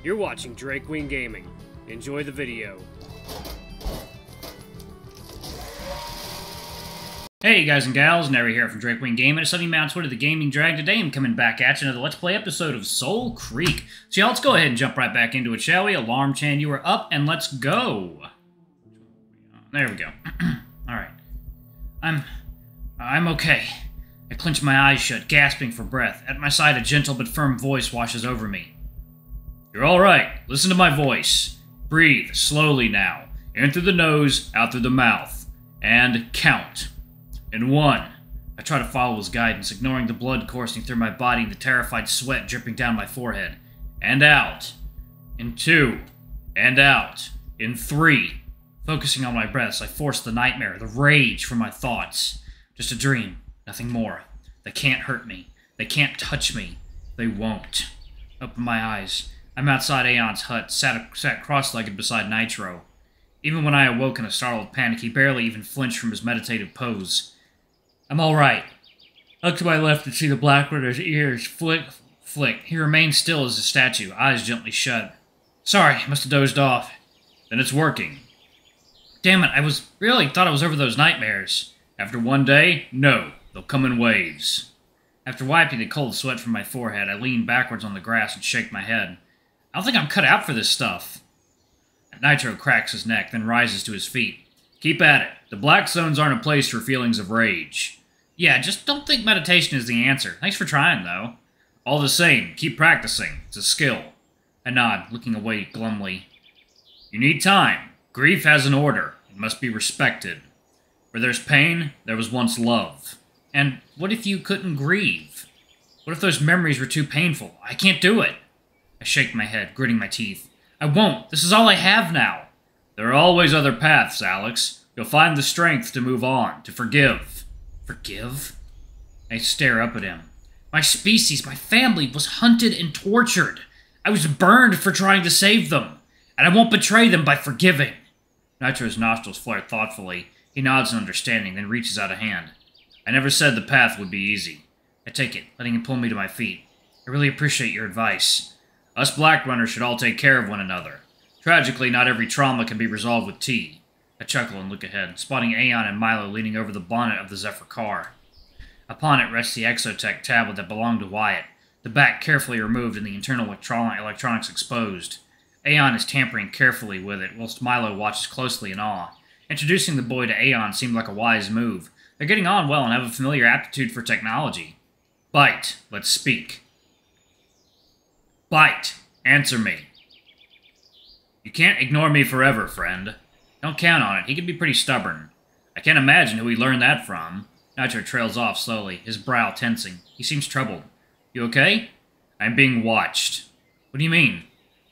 You're watching Drake Queen Gaming. Enjoy the video. Hey guys and gals, Neri here from Drake Queen Gaming. It's Sunny Mount Twitter, the Gaming Drag. Today I'm coming back at you another Let's Play episode of Soulcreek. So yeah, let's go ahead and jump right back into it, shall we? Alarm Chan, you are up, and let's go. There we go. Alright. I'm okay. I clench my eyes shut, gasping for breath. At my side, a gentle but firm voice washes over me. You're alright. Listen to my voice. Breathe slowly now. In through the nose, out through the mouth. And count. In 1. I try to follow his guidance, ignoring the blood coursing through my body and the terrified sweat dripping down my forehead. And out. In 2. And out. In 3. Focusing on my breaths, I force the nightmare, the rage from my thoughts. Just a dream, nothing more. They can't hurt me. They can't touch me. They won't. Open my eyes. I'm outside Aeon's hut, sat cross-legged beside Nitro. Even when I awoke in a startled panic, he barely even flinched from his meditative pose. I'm all right. I look to my left and see the Black Runner's ears flick. He remains still as a statue, eyes gently shut. Sorry, must have dozed off. Then it's working. Damn it, I thought I was over those nightmares. After one day, no, they'll come in waves. After wiping the cold sweat from my forehead, I lean backwards on the grass and shake my head. I don't think I'm cut out for this stuff. Nitro cracks his neck, then rises to his feet. Keep at it. The black zones aren't a place for feelings of rage. Yeah, just don't think meditation is the answer. Thanks for trying, though. All the same, keep practicing. It's a skill. I nod, looking away glumly. You need time. Grief has an order. It must be respected. Where there's pain, there was once love. And what if you couldn't grieve? What if those memories were too painful? I can't do it. I shake my head, gritting my teeth. I won't. This is all I have now. There are always other paths, Alex. You'll find the strength to move on, to forgive. Forgive? I stare up at him. My species, my family, was hunted and tortured. I was burned for trying to save them. And I won't betray them by forgiving. Nitro's nostrils flare thoughtfully. He nods in understanding, then reaches out a hand. I never said the path would be easy. I take it, letting him pull me to my feet. I really appreciate your advice. Us Black Runners should all take care of one another. Tragically, not every trauma can be resolved with tea. I chuckle and look ahead, spotting Aeyon and Mylo leaning over the bonnet of the Zephyr car. Upon it rests the Exotech tablet that belonged to Wyatt, the back carefully removed and the internal electronics exposed. Aeyon is tampering carefully with it, whilst Mylo watches closely in awe. Introducing the boy to Aeyon seemed like a wise move. They're getting on well and have a familiar aptitude for technology. Bite, let's speak. Bite, answer me. You can't ignore me forever, friend. Don't count on it, he can be pretty stubborn. I can't imagine who he learned that from. Nitro trails off slowly, his brow tensing. He seems troubled. You okay? I'm being watched. What do you mean?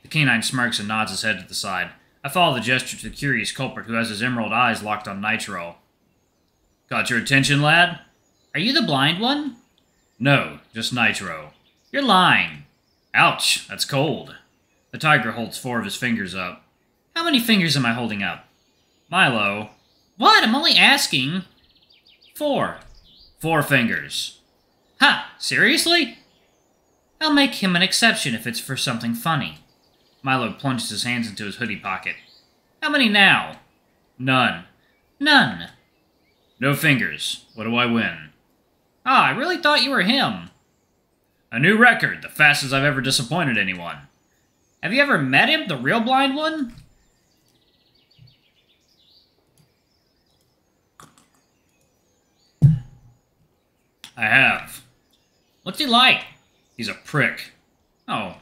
The canine smirks and nods his head to the side. I follow the gesture to the curious culprit who has his emerald eyes locked on Nitro. Got your attention, lad? Are you the blind one? No, just Nitro. You're lying. Ouch, that's cold. The tiger holds 4 of his fingers up. How many fingers am I holding up? Mylo. What? I'm only asking. 4. 4 fingers. Ha! Seriously? I'll make him an exception if it's for something funny. Mylo plunges his hands into his hoodie pocket. How many now? None. None. No fingers. What do I win? Ah, I really thought you were him. A new record, the fastest I've ever disappointed anyone. Have you ever met him, the real blind one? I have. What's he like? He's a prick. Oh.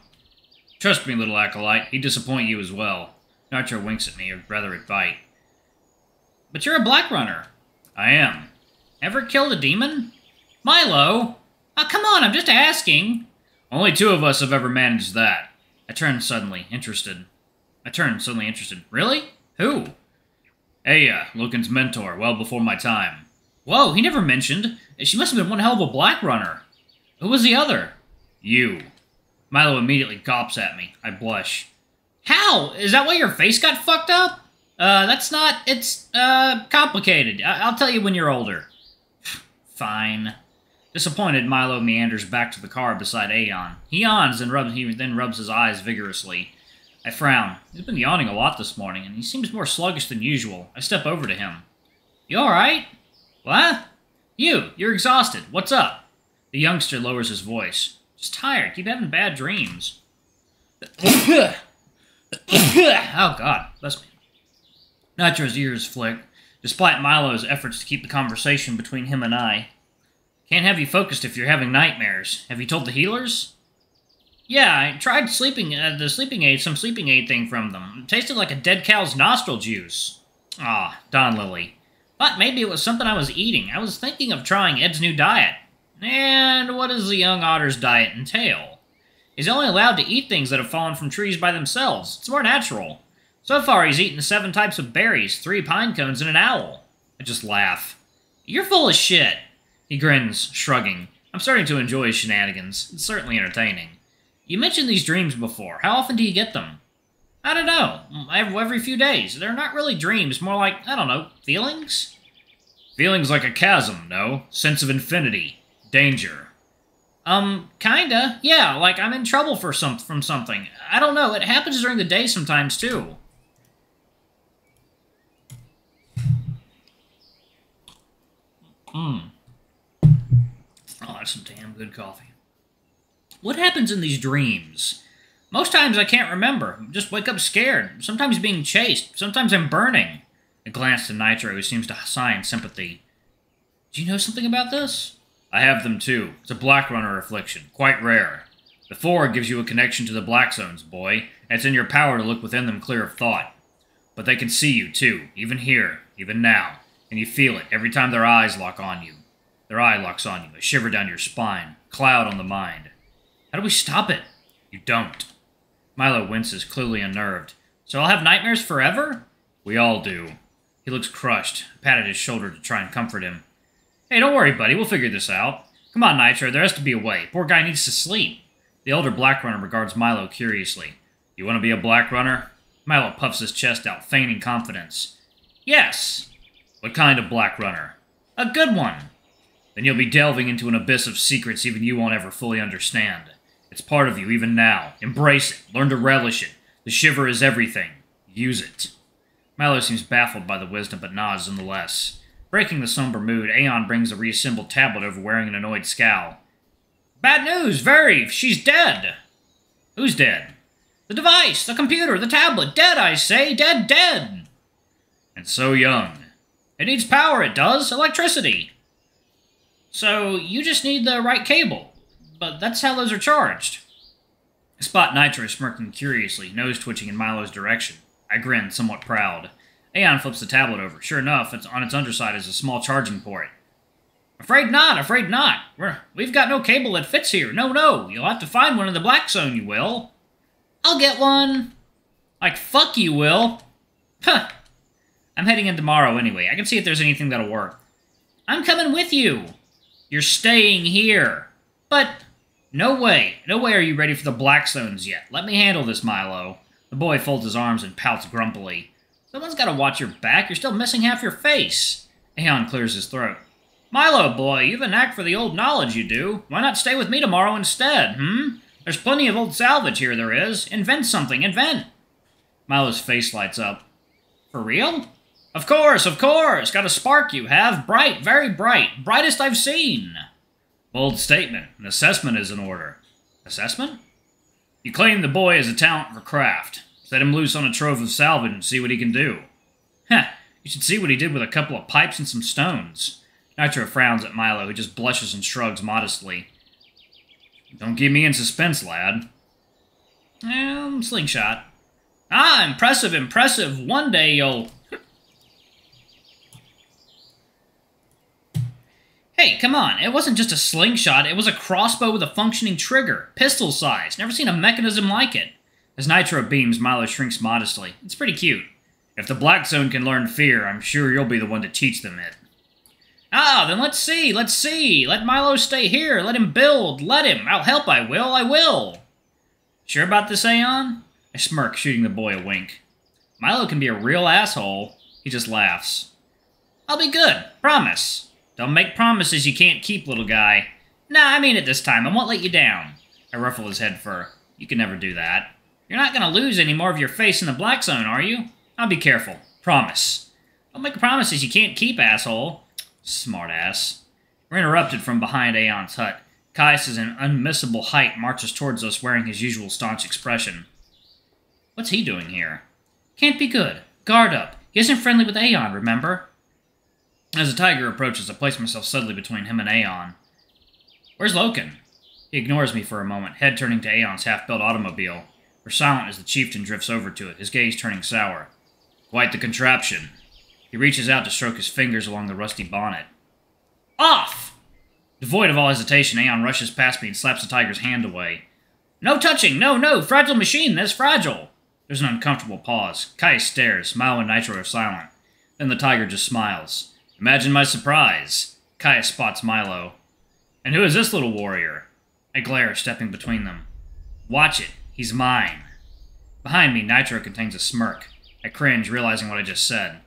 Trust me, little acolyte, he'd disappoint you as well. Nitro winks at me, or rather at Bite. But you're a Black Runner. I am. Ever killed a demon? Mylo! Oh, come on, I'm just asking. Only 2 of us have ever managed that. I turn suddenly interested. Really? Who? Aeyon, Loken's mentor, well before my time. Whoa, he never mentioned. She must have been one hell of a Black Runner. Who was the other? You. Mylo immediately gawps at me. I blush. How? Is that why your face got fucked up? It's complicated. I'll tell you when you're older. Fine. Disappointed, Mylo meanders back to the car beside Aeyon. He yawns and then rubs his eyes vigorously. I frown. He's been yawning a lot this morning, and he seems more sluggish than usual. I step over to him. You alright? What? You're exhausted. What's up? The youngster lowers his voice. Just tired. Keep having bad dreams. Oh, God. Bless me. Nitro's ears flick, despite Mylo's efforts to keep the conversation between him and I. Can't have you focused if you're having nightmares. Have you told the healers? Yeah, I tried some sleeping aid thing from them. It tasted like a dead cow's nostril juice. Ah, Don Lily. Thought maybe it was something I was eating. I was thinking of trying Ed's new diet. And what does the young otter's diet entail? He's only allowed to eat things that have fallen from trees by themselves. It's more natural. So far, he's eaten 7 types of berries, 3 pine cones, and an owl. I just laugh. You're full of shit. He grins, shrugging. I'm starting to enjoy his shenanigans. It's certainly entertaining. You mentioned these dreams before. How often do you get them? I don't know. Every few days. They're not really dreams, more like, I don't know, feelings? Feelings like a chasm, no? Sense of infinity. Danger. Kinda. Yeah, like I'm in trouble from something. I don't know, it happens during the day sometimes, too. Oh, that's some damn good coffee. What happens in these dreams? Most times I can't remember. I just wake up scared. Sometimes being chased. Sometimes I'm burning. I glance to Nitro, who seems to sigh in sympathy. Do you know something about this? I have them too. It's a Black Runner affliction. Quite rare. The 4 gives you a connection to the Black Zones, boy, and it's in your power to look within them clear of thought. But they can see you too, even here, even now, and you feel it every time their eyes lock on you. Their eye locks on you, a shiver down your spine, cloud on the mind. How do we stop it? You don't. Mylo winces, clearly unnerved. So I'll have nightmares forever? We all do. He looks crushed. I patted his shoulder to try and comfort him. Hey, don't worry, buddy. We'll figure this out. Come on, Nitro. There has to be a way. Poor guy needs to sleep. The elder Black Runner regards Mylo curiously. You want to be a Black Runner? Mylo puffs his chest out, feigning confidence. Yes. What kind of Black Runner? A good one. Then you'll be delving into an abyss of secrets even you won't ever fully understand. It's part of you even now. Embrace it. Learn to relish it. The shiver is everything. Use it. Mylo seems baffled by the wisdom, but nods nonetheless. Breaking the somber mood, Aeyon brings a reassembled tablet over wearing an annoyed scowl. Bad news, very! She's dead! Who's dead? The device, the computer, the tablet. Dead, I say! Dead, dead! And so young. It needs power, it does. Electricity. So, you just need the right cable. But that's how those are charged. I spot Nitro smirking curiously, nose twitching in Mylo's direction. I grin, somewhat proud. Aeyon flips the tablet over. Sure enough, on its underside is a small charging port. Afraid not, afraid not. We've got no cable that fits here. No. You'll have to find one in the Black Zone, you will. I'll get one. Like, fuck you, will. Huh. I'm heading in tomorrow anyway. I can see if there's anything that'll work. I'm coming with you. You're staying here. But, no way. No way are you ready for the Black Zones yet. Let me handle this, Mylo. The boy folds his arms and pouts grumpily. Someone's got to watch your back. You're still missing half your face. Aeyon clears his throat. Mylo, boy, you've a knack for the old knowledge, you do. Why not stay with me tomorrow instead, There's plenty of old salvage here, there is. Invent something, invent. Mylo's face lights up. For real? Of course. Got a spark you have. Bright, very bright. Brightest I've seen. Bold statement. An assessment is in order. Assessment? You claim the boy has a talent for craft. Set him loose on a trove of salvage and see what he can do. Heh, you should see what he did with a couple of pipes and some stones. Nitro frowns at Mylo, who just blushes and shrugs modestly. Don't keep me in suspense, lad. Slingshot. Ah, impressive. One day you'll... Hey, come on. It wasn't just a slingshot. It was a crossbow with a functioning trigger. Pistol size. Never seen a mechanism like it. As Nitro beams, Mylo shrinks modestly. It's pretty cute. If the Black Zone can learn fear, I'm sure you'll be the one to teach them it. Ah, then let's see. Let Mylo stay here. Let him build. Let him. I'll help, I will. Sure about this, Aeyon? I smirk, shooting the boy a wink. Mylo can be a real asshole. He just laughs. I'll be good. Promise. Don't make promises you can't keep, little guy. Nah, I mean it this time. I won't let you down. I ruffle his head fur. You can never do that. You're not gonna lose any more of your face in the black zone, are you? I'll be careful. Promise. Don't make promises you can't keep, asshole. Smart ass. We're interrupted from behind Aeon's hut. Kaius, in unmissable height, marches towards us wearing his usual staunch expression. What's he doing here? Can't be good. Guard up. He isn't friendly with Aeon, remember? As the tiger approaches, I place myself suddenly between him and Aeon. Where's Loken? He ignores me for a moment, head turning to Aeon's half-built automobile. We're silent as the chieftain drifts over to it, his gaze turning sour. Quite the contraption. He reaches out to stroke his fingers along the rusty bonnet. Off! Devoid of all hesitation, Aeon rushes past me and slaps the tiger's hand away. No touching! No! Fragile machine! That's fragile! There's an uncomfortable pause. Kaius stares. Mylo and Nitro are silent. Then the tiger just smiles. Imagine my surprise. Kaius spots Mylo. And who is this little warrior? I glare, stepping between them. Watch it. He's mine. Behind me, Nitro contains a smirk. I cringe, realizing what I just said.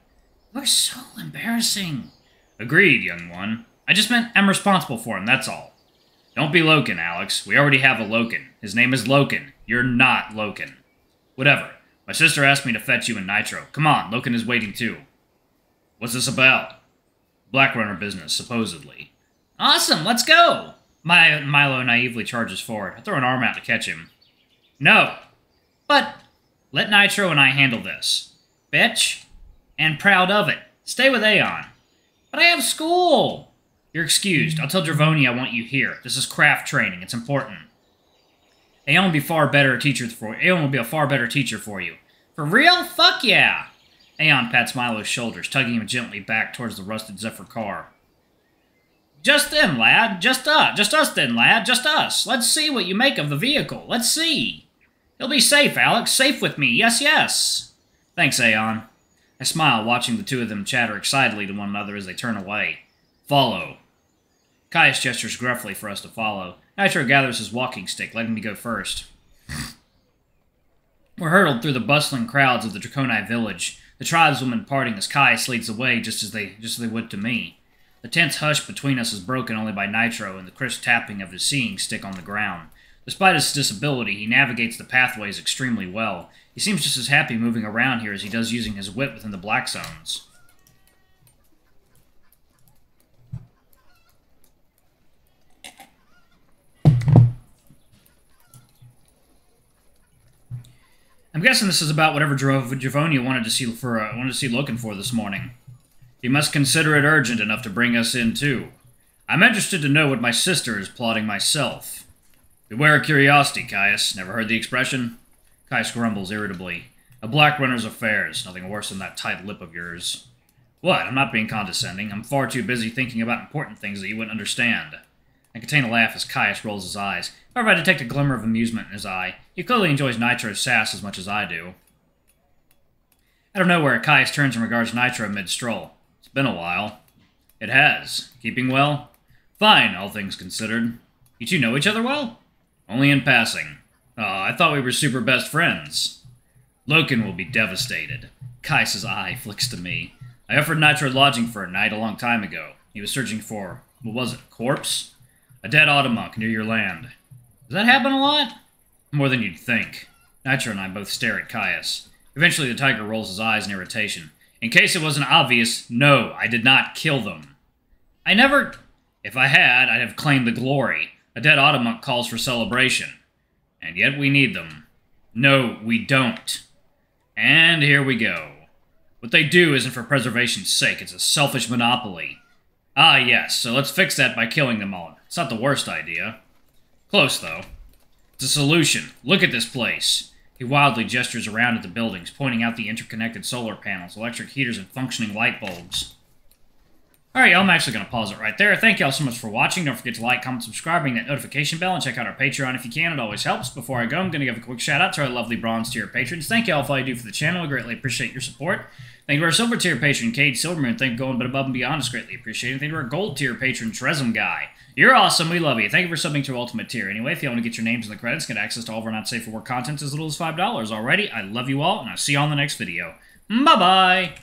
You're so embarrassing. Agreed, young one. I just meant I'm responsible for him, that's all. Don't be Loken, Alex. We already have a Loken. His name is Loken. You're not Loken. Whatever. My sister asked me to fetch you and Nitro. Come on, Loken is waiting too. What's this about? Blackrunner business, supposedly. Awesome, let's go! Mylo naively charges forward. I throw an arm out to catch him. No. But let Nitro and I handle this. Bitch. And proud of it. Stay with Aeon. But I have school! You're excused. I'll tell Dravoni I want you here. This is craft training. It's important. Aeon will be a far better teacher for you. For real? Fuck yeah! Aeon pats Mylo's shoulders, tugging him gently back towards the rusted Zephyr car. Just them, lad. Just us then, lad. Just us. Let's see what you make of the vehicle. Let's see. He'll be safe, Alex. Safe with me. Yes, yes. Thanks, Aeon. I smile, watching the two of them chatter excitedly to one another as they turn away. Follow. Kaius gestures gruffly for us to follow. Nitro gathers his walking stick, letting me go first. We're hurtled through the bustling crowds of the Draconi village, the tribeswomen parting as Kaius leads the way just as they would to me. The tense hush between us is broken only by Nitro and the crisp tapping of his seeing stick on the ground. Despite his disability, he navigates the pathways extremely well. He seems just as happy moving around here as he does using his wit within the black zones. I'm guessing this is about whatever Dravonia wanted to see Loken for this morning. You must consider it urgent enough to bring us in too. I'm interested to know what my sister is plotting myself. Beware of curiosity, Kaius. Never heard the expression? Kaius grumbles irritably. A black runner's affairs. Nothing worse than that tight lip of yours. What? I'm not being condescending. I'm far too busy thinking about important things that you wouldn't understand. I contain a laugh as Kaius rolls his eyes. However, I detect a glimmer of amusement in his eye. He clearly enjoys Nitro's sass as much as I do. Out of nowhere, Kaius turns and regards Nitro mid-stroll. It's been a while. It has. Keeping well? Fine, all things considered. You two know each other well? Only in passing. I thought we were super best friends. Loken will be devastated. Kaius's eye flicks to me. I offered Nitro lodging for a night a long time ago. He was searching for, what was it, a corpse? A dead Automunk near your land. Does that happen a lot? More than you'd think. Nitro and I both stare at Kaius. Eventually the tiger rolls his eyes in irritation. In case it wasn't obvious, no, I did not kill them. I never... If I had, I'd have claimed the glory. A dead Automunk calls for celebration. And yet we need them. No, we don't. And here we go. What they do isn't for preservation's sake, it's a selfish monopoly. Ah, yes, so let's fix that by killing them all. It's not the worst idea. Close, though. It's a solution. Look at this place. He wildly gestures around at the buildings, pointing out the interconnected solar panels, electric heaters, and functioning light bulbs. Alright, y'all, I'm actually going to pause it right there. Thank y'all so much for watching. Don't forget to like, comment, subscribe, ring that notification bell, and check out our Patreon if you can. It always helps. Before I go, I'm going to give a quick shout-out to our lovely bronze tier patrons. Thank y'all for all you do for the channel. I greatly appreciate your support. Thank you to our silver tier patron, Cade Silverman. Thank you for going above and beyond. It's greatly appreciated. Thank you to our gold tier patron, Tresem Guy. You're awesome. We love you. Thank you for subbing to our ultimate tier. Anyway, if you want to get your names in the credits, get access to all of our not safe for work content as little as $5. Alrighty, I love you all, and I'll see you all in the next video. Bye-bye!